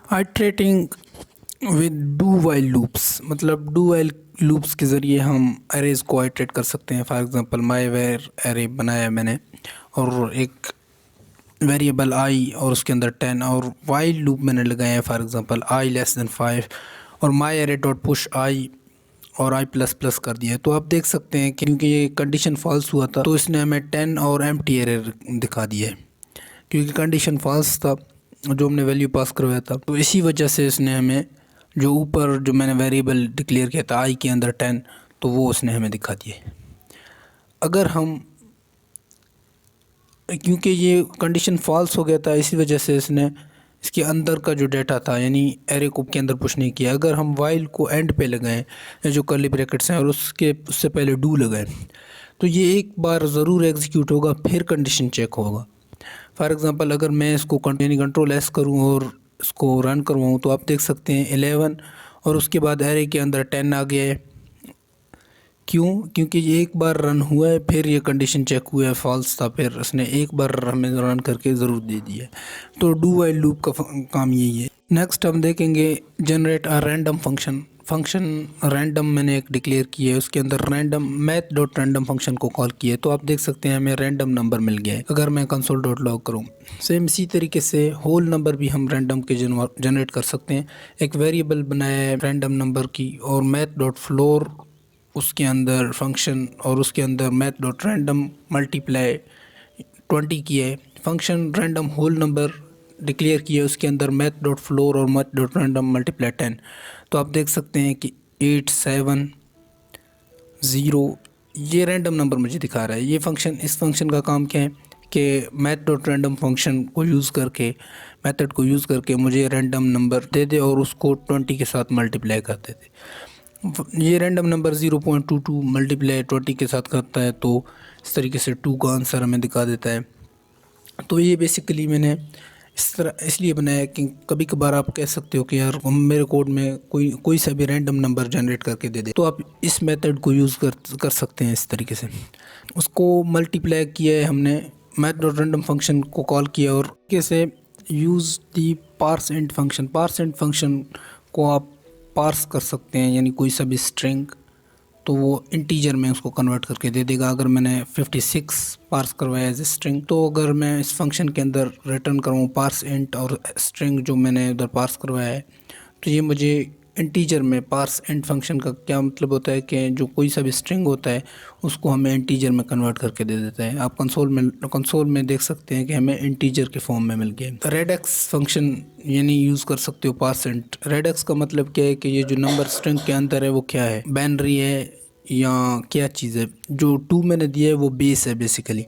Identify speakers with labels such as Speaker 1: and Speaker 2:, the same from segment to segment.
Speaker 1: आइट्रेटिंग with do while loops, मतलब do while loops के ज़रिए हम अरेज को आइट्रेट कर सकते हैं। फॉर एग्जांपल माई वेयर अरे बनाया मैंने और एक वेरिएबल आई और उसके अंदर 10 और वाइल लूप मैंने लगाया है। For example I less than 5 और माई अरे डॉट पुश आई और आई प्लस प्लस कर दिया है। तो आप देख सकते हैं कि क्योंकि ये कंडीशन फॉल्स हुआ था तो इसने हमें 10 और एम्प्टी एरर दिखा दिया है, क्योंकि कंडीशन फॉल्स था जो हमने वैल्यू पास करवाया था। तो इसी वजह से इसने हमें जो ऊपर जो मैंने वेरिएबल डिक्लेयर किया था आई के अंदर 10, तो वो उसने हमें दिखा दिया। अगर हम क्योंकि ये कंडीशन फॉल्स हो गया था इसी वजह से इसने इसके अंदर का जो डाटा था यानी एरे को के अंदर पुश नहीं किया। अगर हम वाइल को एंड पे लगाएं जो कर्ली ब्रैकेट्स हैं और उससे पहले डू लगाएं तो ये एक बार ज़रूर एग्जीक्यूट होगा, फिर कंडीशन चेक होगा। फॉर एग्ज़ाम्पल अगर मैं इसको यानी कंट्रोल एस करूँ और इसको रन करवाऊँ तो आप देख सकते हैं 11 और उसके बाद एरे के अंदर 10 आ गया है। क्यों? क्योंकि ये एक बार रन हुआ है, फिर ये कंडीशन चेक हुआ है फॉल्स था, फिर उसने एक बार हमें रन करके ज़रूर दे दिया है। तो डू वाइल लूप का काम यही है। नेक्स्ट हम देखेंगे generate a random function random मैंने एक डिक्लेयर किया है, उसके अंदर random math dot random function को कॉल किया है। तो आप देख सकते हैं हमें रैंडम नंबर मिल गया है। अगर मैं कंसोल डॉट लॉग करूँ सेम इसी तरीके से होल नंबर भी हम रैंडम के जनरेट कर सकते हैं। एक वेरिएबल बनाया है रैंडम नंबर की और मैथ डॉट फ्लोर उसके अंदर फंक्शन और उसके अंदर मैथ डॉट रैंडम मल्टीप्लाई 20 किया है। Function random whole number declare किया है, उसके अंदर मैथ डॉट फ्लोर और मैथ डॉट रैंडम मल्टीप्लाई 10। तो आप देख सकते हैं कि 8 7 0 ये रैंडम नंबर मुझे दिखा रहा है। ये फंक्शन इस फंक्शन का काम क्या है कि मैथ डॉट रैंडम फंक्शन को यूज़ करके मेथड को यूज़ करके मुझे रैंडम नंबर दे दे और उसको 20 के साथ मल्टीप्लाई कर देते। ये रैंडम नंबर 0.22 मल्टीप्लाई 20 के साथ करता है, तो इस तरीके से 2 का आंसर हमें दिखा देता है। तो ये बेसिकली मैंने इस तरह इसलिए बनाया कि कभी कभार आप कह सकते हो कि यार मेरे कोड में कोई सा भी रैंडम नंबर जनरेट करके दे दे, तो आप इस मेथड को यूज़ कर सकते हैं। इस तरीके से उसको मल्टीप्लाई किया है हमने, मैथ डॉट रैंडम फंक्शन को कॉल किया और कैसे use the parse int function को आप पार्स कर सकते हैं, यानी कोई सा भी स्ट्रिंग तो वो इंटीजर में उसको कन्वर्ट करके दे देगा। अगर मैंने 56 पार्स करवाया एज ए स्ट्रिंग, तो अगर मैं इस फंक्शन के अंदर रिटर्न करूँ पार्स इंट और स्ट्रिंग जो मैंने उधर पार्स करवाया है, तो ये मुझे इंटीजर में पार्स इंट फंक्शन का क्या मतलब होता है कि जो कोई सा भी स्ट्रिंग होता है उसको हमें इंटीजर में कन्वर्ट करके दे देता है। आप कंसोल में देख सकते हैं कि हमें इंटीजर के फॉर्म में मिल गया। रेडएक्स फंक्शन यानी यूज़ कर सकते हो पार्स इंट। रेडएक्स का मतलब क्या है कि ये जो नंबर स्ट्रिंग के अंदर है वो क्या है, बाइनरी है या क्या चीज़ है। जो 2 मैंने दिया है वो बेस है बेसिकली।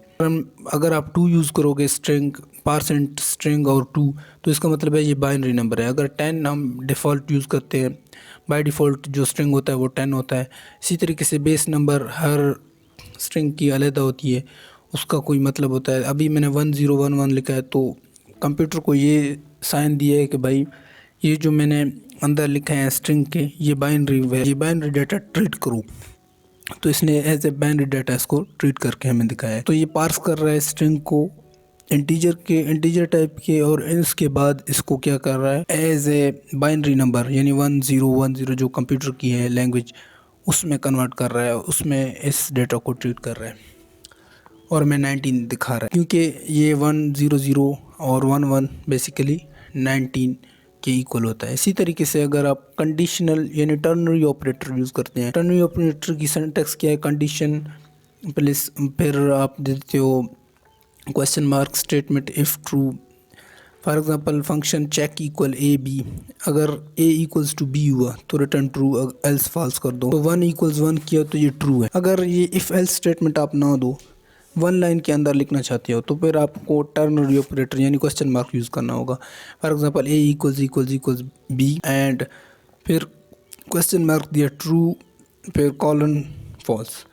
Speaker 1: अगर आप 2 यूज़ करोगे स्ट्रिंग पार्सेंट स्ट्रिंग और 2, तो इसका मतलब है ये बाइनरी नंबर है। अगर 10 हम डिफ़ॉल्ट यूज़ करते हैं, बाय डिफ़ॉल्ट जो स्ट्रिंग होता है वो 10 होता है। इसी तरीके से बेस नंबर हर स्ट्रिंग की अलग होती है, उसका कोई मतलब होता है। अभी मैंने 1011 लिखा है तो कंप्यूटर को ये साइन दिया है कि भाई ये जो मैंने अंदर लिखा है स्ट्रिंग के ये बाइनरी डाटा ट्रीट करूँ, तो इसने एज ए बाइनरी डाटा इसको ट्रीट करके हमें दिखाया है। तो ये पार्स कर रहा है स्ट्रिंग को इंटीजर टाइप के और इसके बाद इसको क्या कर रहा है एज ए बाइनरी नंबर यानी 1010 जो कंप्यूटर की है लैंग्वेज उसमें कन्वर्ट कर रहा है, उसमें इस डेटा को ट्रीट कर रहा है और मैं 19 दिखा रहा है क्योंकि ये 100 और 11 बेसिकली 19 के इक्वल होता है। इसी तरीके से अगर आप कंडीशनल यानी टर्नरी ऑपरेटर यूज़ करते हैं, टर्नरी ऑपरेटर की सिंटैक्स क्या है, कंडीशन प्लस फिर आप देते हो question mark statement if true. For example function check equal A B, अगर ए इक्वल्स टू बी हुआ तो रिटर्न ट्रू, एल्स फॉल्स कर दो। तो 1 = 1 किया तो ये ट्रू है। अगर ये इफ़ एल्स स्टेटमेंट आप ना दो, 1 लाइन के अंदर लिखना चाहते हो, तो फिर आपको टर्नरी ऑपरेटर यानी क्वेश्चन मार्क यूज़ करना होगा। For example A equals B and फिर क्वेश्चन मार्क दिया ट्रू, फिर कॉलन फॉल्स।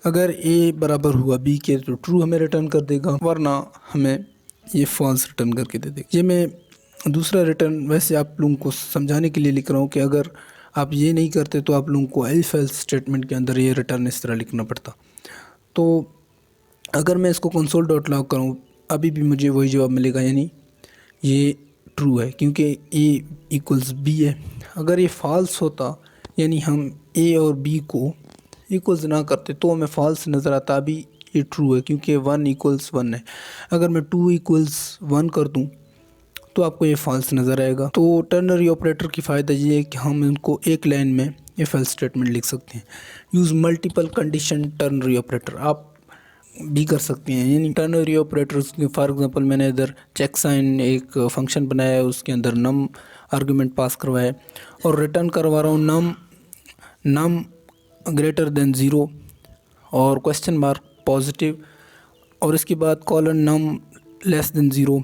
Speaker 1: अगर ए बराबर हुआ बी के तो ट्रू हमें रिटर्न कर देगा, वरना हमें ये फॉल्स रिटर्न करके दे देगा। ये मैं दूसरा रिटर्न वैसे आप लोगों को समझाने के लिए लिख रहा हूँ कि अगर आप ये नहीं करते तो आप लोगों को इफ एल्स स्टेटमेंट के अंदर ये रिटर्न इस तरह लिखना पड़ता। तो अगर मैं इसको कंसोल डॉट लॉग करूँ अभी भी मुझे वही जवाब मिलेगा, यानी ये ट्रू है क्योंकि ए इक्वल्स बी है। अगर ये फॉल्स होता यानी हम ए और बी को इक्वल्स ना करते तो हमें फॉल्स नज़र आता। अभी ये ट्रू है क्योंकि 1 इक्वल्स 1 है। अगर मैं 2 इक्वल्स 1 कर दूं तो आपको ये फॉल्स नज़र आएगा। तो टर्नरी ऑपरेटर की फ़ायदा ये है कि हम इनको एक लाइन में इफ एल्स स्टेटमेंट लिख सकते हैं। Use multiple condition ternary operator आप भी कर सकते हैं, यानी टर्नरी ऑपरेटर्स के फॉर एग्जांपल मैंने इधर चेक साइन एक फंक्शन बनाया है, उसके अंदर नम आर्गुमेंट पास करवाया है और रिटर्न करवा रहा हूँ नम ग्रेटर देन 0 और क्वेश्चन मार्क पॉजिटिव और इसके बाद कॉलन नम लेस देन 0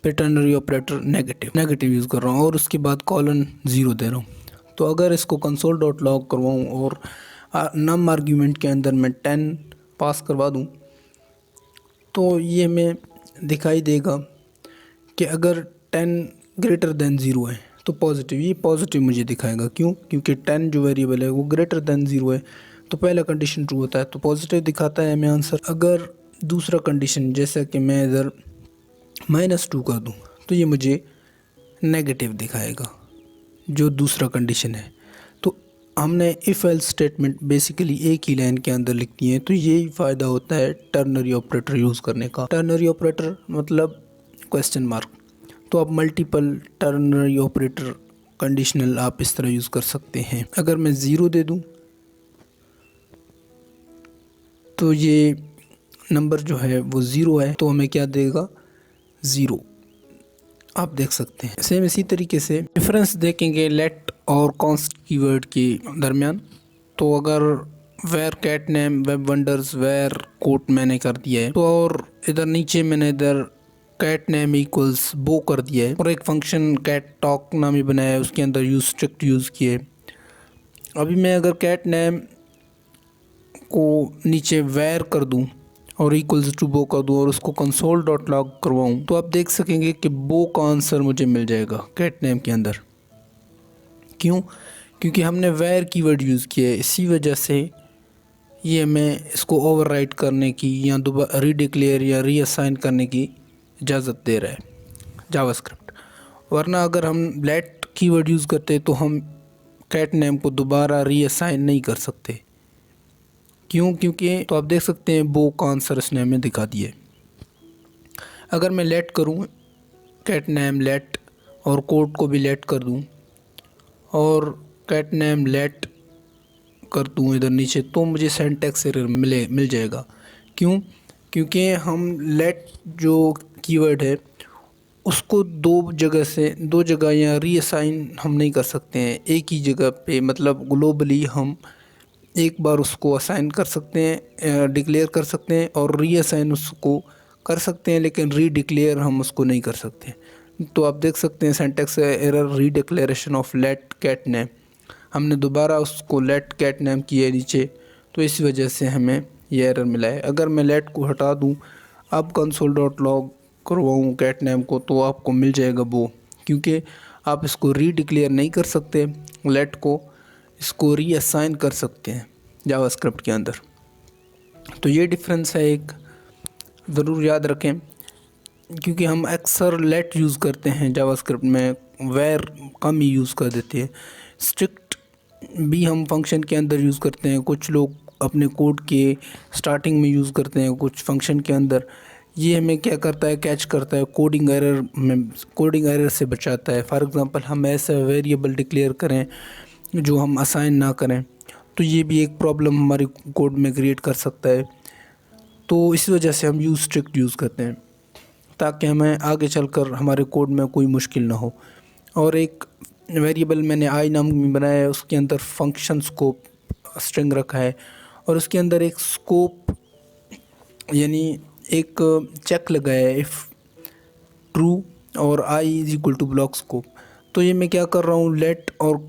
Speaker 1: पे टर्नरी ऑपरेटर नेगेटिव यूज़ कर रहा हूँ और उसके बाद कॉलन 0 दे रहा हूँ। तो अगर इसको कंसोल डॉट लॉग करवाऊँ और नम आर्ग्यूमेंट के अंदर मैं 10 पास करवा दूँ तो ये हमें दिखाई देगा कि अगर 10 ग्रेटर देन 0 है तो पॉजिटिव, ये पॉजिटिव मुझे दिखाएगा। क्यों? क्योंकि 10 जो वेरिएबल है वो ग्रेटर देन 0 है तो पहला कंडीशन ट्रू होता है तो पॉजिटिव दिखाता है हमें आंसर। अगर दूसरा कंडीशन जैसा कि मैं इधर -2 कर दूँ तो ये मुझे नेगेटिव दिखाएगा जो दूसरा कंडीशन है। तो हमने इफ़ एल्स स्टेटमेंट बेसिकली एक ही लाइन के अंदर लिखती हैं। तो यही फ़ायदा होता है टर्नरी ऑपरेटर यूज़ करने का। टर्नरी ऑपरेटर मतलब क्वेश्चन मार्क। तो आप मल्टीपल टर्नरी ऑपरेटर कंडीशनल आप इस तरह यूज़ कर सकते हैं। अगर मैं 0 दे दूं तो ये नंबर जो है वो 0 है तो हमें क्या देगा 0, आप देख सकते हैं। सेम इसी तरीके से डिफरेंस देखेंगे लेट और कॉन्स्ट कीवर्ड के दरमियान। तो अगर var cat name web wonders var quote मैंने कर दिया है तो और इधर नीचे मैंने इधर कैट नेम इक्वल्स बो कर दिया है और एक फंक्शन कैट टॉक नामी बनाया है उसके अंदर यूज स्ट्रिक्ट यूज़ किए। अभी मैं अगर कैट नेम को नीचे वेर कर दूं और इक्वल्स टू बो कर दूं और उसको कंसोल डॉट लॉग करवाऊँ तो आप देख सकेंगे कि बो का आंसर मुझे मिल जाएगा कैट नेम के अंदर। क्यों? क्योंकि हमने वेर कीवर्ड यूज़ किया है, इसी वजह से ये हमें इसको ओवरराइट करने की या दोबारा रीडिक्लेयर या रीअसाइन करने की इजाज़त दे रहा है जावास्क्रिप्ट। वरना अगर हम लेट कीवर्ड यूज़ करते तो हम कैट नेम को दोबारा रीअसाइन नहीं कर सकते। क्यों? क्योंकि तो आप देख सकते हैं बो का आंसर इसने हमें दिखा दिया। अगर मैं लेट करूं कैट नेम लेट और कोड को भी लेट कर दूं और कैट नेम लेट कर दूं इधर नीचे तो मुझे सिंटैक्स एरर मिल जाएगा। क्यों? क्योंकि हम लेट जो कीवर्ड है उसको दो जगह या रीअसाइन हम नहीं कर सकते हैं एक ही जगह पे। मतलब ग्लोबली हम एक बार उसको असाइन कर सकते हैं, डिक्लेयर कर सकते हैं और रीअसाइन उसको कर सकते हैं, लेकिन रीडिक्लेयर हम उसको नहीं कर सकते। तो आप देख सकते हैं syntax error redeclaration of let cat name, हमने दोबारा उसको लेट कैट नेम किया है नीचे तो इस वजह से हमें ये एरर मिला है। अगर मैं लेट को हटा दूं अब कंसोल डॉट लॉग करवाऊँ कैट नेम को तो आपको मिल जाएगा वो, क्योंकि आप इसको रीडिक्लेयर नहीं कर सकते लेट को, इसको रीअसाइन कर सकते हैं जावास्क्रिप्ट के अंदर। तो ये डिफरेंस है एक, ज़रूर याद रखें क्योंकि हम अक्सर लेट यूज़ करते हैं जावास्क्रिप्ट में, वेर कम ही यूज़ कर देते हैं। स्ट्रिक्ट भी हम फंक्शन के अंदर यूज़ करते हैं, कुछ लोग अपने कोड के स्टार्टिंग में यूज़ करते हैं कुछ फंक्शन के अंदर। ये हमें क्या करता है, कैच करता है कोडिंग एरर से बचाता है। फॉर एग्ज़ाम्पल हम ऐसा वेरिएबल डिक्लेयर करें जो हम असाइन ना करें तो ये भी एक प्रॉब्लम हमारे कोड में क्रिएट कर सकता है। तो इस वजह से हम स्ट्रिक्ट यूज़ करते हैं ताकि हमें आगे चलकर हमारे कोड में कोई मुश्किल ना हो। और एक वेरिएबल मैंने आई नाम में बनाया है, उसके अंदर फंक्शन स्कोप स्ट्रिंग रखा है और उसके अंदर एक स्कोप यानी एक चेक लगाया है इफ़ ट्रू और I is equal to block scope. तो ये मैं क्या कर रहा हूँ, लेट और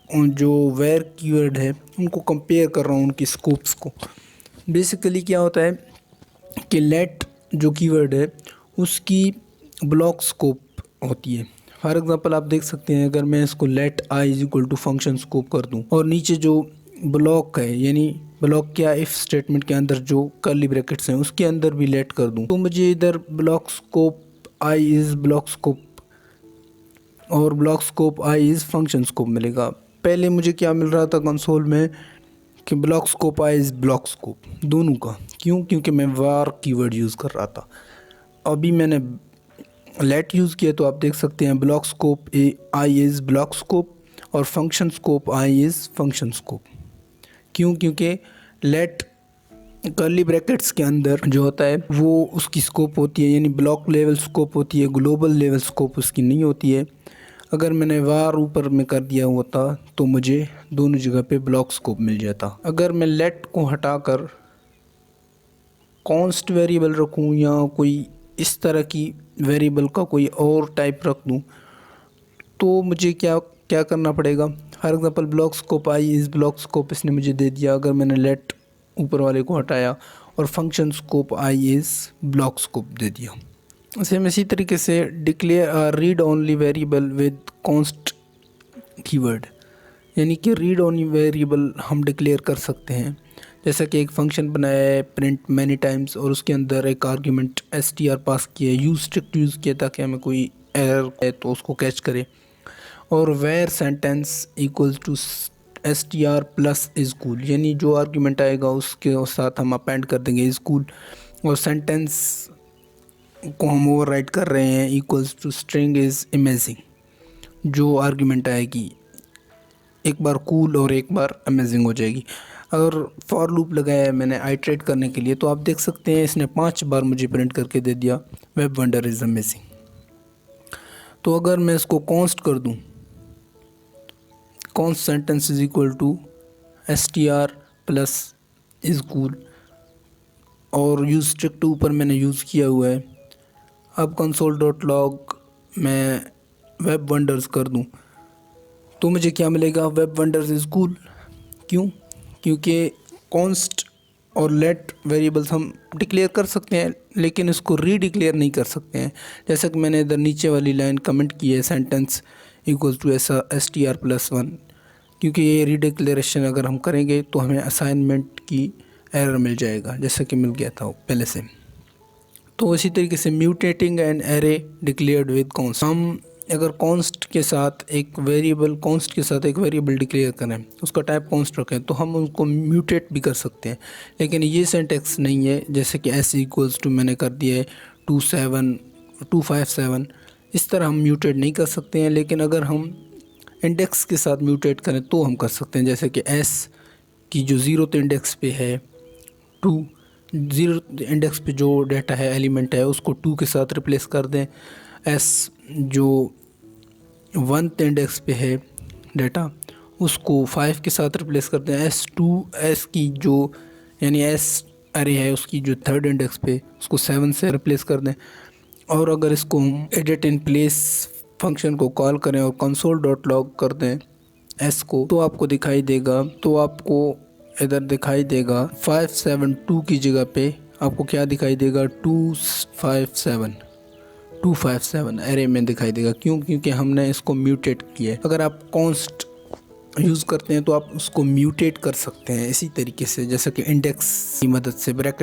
Speaker 1: जो वेर कीवर्ड है उनको कंपेयर कर रहा हूँ उनकी स्कोप्स को। बेसिकली क्या होता है कि लेट जो कीवर्ड है उसकी ब्लॉक स्कोप होती है। फॉर एग्ज़ाम्पल आप देख सकते हैं अगर मैं इसको let I is equal to function scope कर दूं और नीचे जो ब्लॉक है यानी ब्लॉक क्या इफ़ स्टेटमेंट के अंदर जो कर्ली ब्रैकेट्स हैं उसके अंदर भी लेट कर दूं तो मुझे इधर block scope I is block scope और block scope I is function scope मिलेगा। पहले मुझे क्या मिल रहा था कंसोल में कि block scope I is block scope दोनों का। क्यों? क्योंकि मैं var कीवर्ड यूज़ कर रहा था। अभी मैंने लेट यूज़ किया तो आप देख सकते हैं block scope I is block scope और function scope I is function scope. क्यों? क्योंकि लेट कर्ली ब्रैकेट्स के अंदर जो होता है वो उसकी स्कोप होती है, यानी ब्लॉक लेवल स्कोप होती है, ग्लोबल लेवल स्कोप उसकी नहीं होती है। अगर मैंने var ऊपर में कर दिया होता तो मुझे दोनों जगह पे ब्लॉक स्कोप मिल जाता। अगर मैं लेट को हटाकर कॉन्स्ट वेरिएबल रखूँ या कोई इस तरह की वेरिएबल का कोई और टाइप रख दूँ तो मुझे क्या क्या करना पड़ेगा। For example block scope I is block scope इसने मुझे दे दिया। अगर मैंने लेट ऊपर वाले को हटाया और function scope I is block scope दे दिया। सेम इसी तरीके से declare read only variable with const keyword, यानी कि रीड ओनली वेरिएबल हम डिक्लेयर कर सकते हैं। जैसा कि एक फंक्शन बनाया है प्रिंट मैनी टाइम्स और उसके अंदर एक आर्ग्यूमेंट str पास किया है, यूज स्ट्रिक्ट यूज़ किया ताकि हमें कोई एरर है तो उसको कैच करे। और where sentence equals to str plus is cool, यानी जो आर्ग्यूमेंट आएगा उसके साथ हम अपेंड कर देंगे इज़ कूल। और सेंटेंस को हम ओवरराइट कर रहे हैं equals to string is amazing, जो आर्ग्यूमेंट आएगी एक बार कूल और एक बार अमेजिंग हो जाएगी। अगर फॉर लूप लगाया है मैंने आइट्रेट करने के लिए तो आप देख सकते हैं इसने 5 बार मुझे प्रिंट करके दे दिया वेब वंडर इज़ अमेजिंग। तो अगर मैं इसको कॉन्स्ट कर दूं, const sentence is equal to str plus is cool और यूज स्ट्रिक्ट ऊपर मैंने यूज़ किया हुआ है। अब console.log मैं वेब वंडर्स कर दूं तो मुझे क्या मिलेगा, वेब वंडर्स इज़ कूल। क्यों? क्योंकि कॉन्स्ट और लेट वेरिएबल्स हम डिक्लेयर कर सकते हैं लेकिन इसको रीडिक्लेयर नहीं कर सकते हैं। जैसा कि मैंने इधर नीचे वाली लाइन कमेंट की है sentence equals to str plus 1, क्योंकि ये रीडिक्लेरेशन अगर हम करेंगे तो हमें असाइनमेंट की एरर मिल जाएगा जैसा कि मिल गया था पहले से। तो इसी तरीके से mutating an array declared with const, हम अगर कॉन्स्ट के साथ एक वेरिएबल डिक्लेयर करें, उसका टाइप कॉन्स्ट रखें तो हम उसको म्यूटेट भी कर सकते हैं। लेकिन ये सिंटैक्स नहीं है, जैसे कि s इक्वल्स टू मैंने कर दिया है 257 इस तरह हम म्यूटेट नहीं कर सकते हैं। लेकिन अगर हम इंडेक्स के साथ म्यूटेट करें तो हम कर सकते हैं, जैसे कि s की जो 0th इंडेक्स पे है 2, 0th इंडेक्स पे जो डाटा है एलिमेंट है उसको 2 के साथ रिप्लेस कर दें। s जो 1th इंडेक्स पे है डाटा उसको 5 के साथ रिप्लेस करते हैं। s की जो यानी s अरे है उसकी जो 3rd इंडेक्स पे उसको 7 से रिप्लेस कर दें। और अगर इसको हम एडिट इन प्लेस फंक्शन को कॉल करें और console.log कर दें s को तो आपको दिखाई देगा 572 की जगह पे आपको क्या दिखाई देगा 257 एरे में दिखाई देगा। क्यों? क्योंकि हमने इसको म्यूटेट किया है। अगर आप कॉन्स्ट यूज़ करते हैं तो आप उसको म्यूटेट कर सकते हैं इसी तरीके से, जैसा कि इंडेक्स की मदद से ब्रैकेट